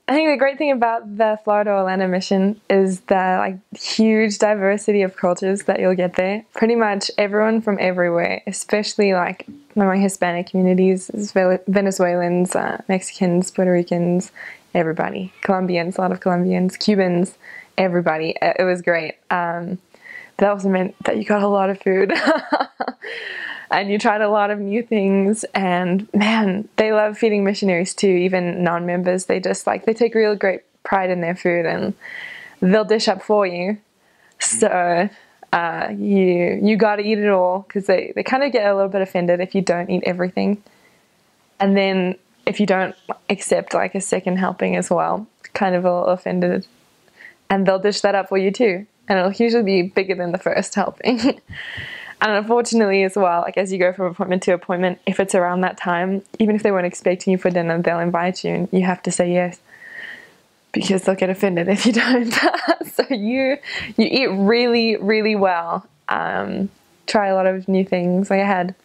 I think the great thing about the Florida Orlando mission is the like huge diversity of cultures that you'll get there. Pretty much everyone from everywhere, especially like among Hispanic communities, Venezuelans, Mexicans, Puerto Ricans, everybody. Colombians, a lot of Colombians, Cubans, everybody. It was great. That also meant that you got a lot of food. And you tried a lot of new things, and man, they love feeding missionaries too, even non-members. They just like, they take real great pride in their food, and they'll dish up for you. So you got to eat it all, because they kind of get a little bit offended if you don't eat everything. And then if you don't accept like a second helping as well, kind of a little offended. And they'll dish that up for you too. And it'll usually be bigger than the first helping. And unfortunately as well, like as you go from appointment to appointment, if it's around that time, even if they weren't expecting you for dinner, they'll invite you and you have to say yes, because they'll get offended if you don't. So you eat really, really well. Try a lot of new things. Like I had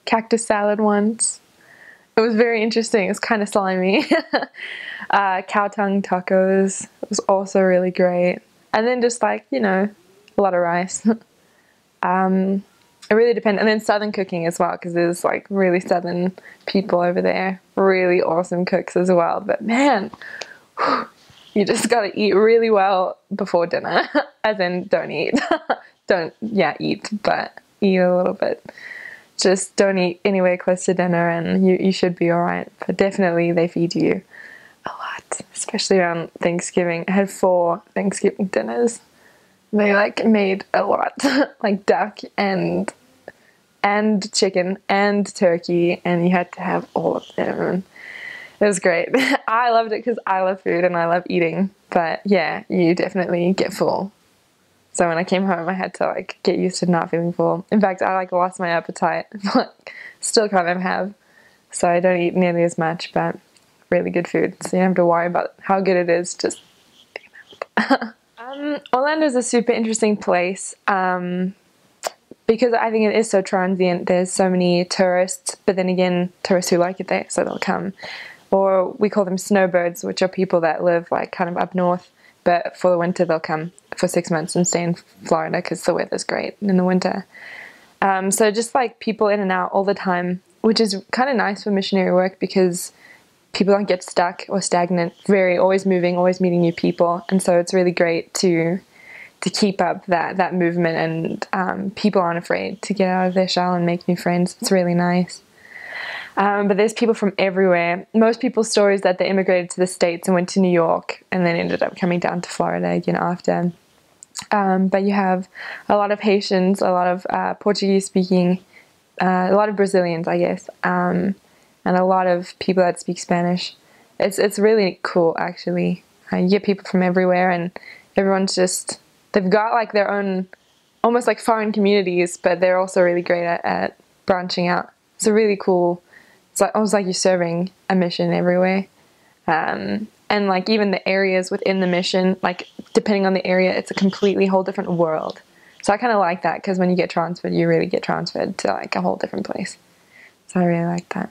cactus salad once. It was very interesting. It was kind of slimy. Cow tongue tacos was also really great. And then just like, you know, a lot of rice. It really depends. And then southern cooking as well, because there's like really southern people over there. Really awesome cooks as well. But man, you just got to eat really well before dinner. As in, don't eat. Eat, but eat a little bit. Just don't eat anywhere close to dinner and you should be alright. But definitely they feed you a lot, especially around Thanksgiving. I had 4 Thanksgiving dinners. They like made a lot, like duck and chicken and turkey, and you had to have all of them. It was great. I loved it because I love food and I love eating. But yeah, you definitely get full. So when I came home, I had to like get used to not feeling full. In fact, I like lost my appetite, but still kind of have. So I don't eat nearly as much, but really good food. So you don't have to worry about how good it is, just the amount. Orlando is a super interesting place because I think it is so transient. There's so many tourists, but then again, tourists who like it there, so they'll come. Or we call them snowbirds, which are people that live like kind of up north, but for the winter they'll come for 6 months and stay in Florida because the weather's great in the winter. So just like people in and out all the time, which is kind of nice for missionary work because people don't get stuck or stagnant, always moving, always meeting new people. And so it's really great to keep up that movement, and people aren't afraid to get out of their shell and make new friends. It's really nice. But there's people from everywhere. Most people's stories that they immigrated to the States and went to New York and then ended up coming down to Florida again after. But you have a lot of Haitians, a lot of Portuguese speaking, a lot of Brazilians, I guess, and a lot of people that speak Spanish. It's really cool, actually. You get people from everywhere, and everyone's just, they've got like their own, almost like foreign communities, but they're also really great at branching out. It's a really cool, it's like almost like you're serving a mission everywhere. And like even the areas within the mission, like depending on the area, it's a completely whole different world. So I kind of like that, because when you get transferred, you really get transferred to like a whole different place. So I really like that.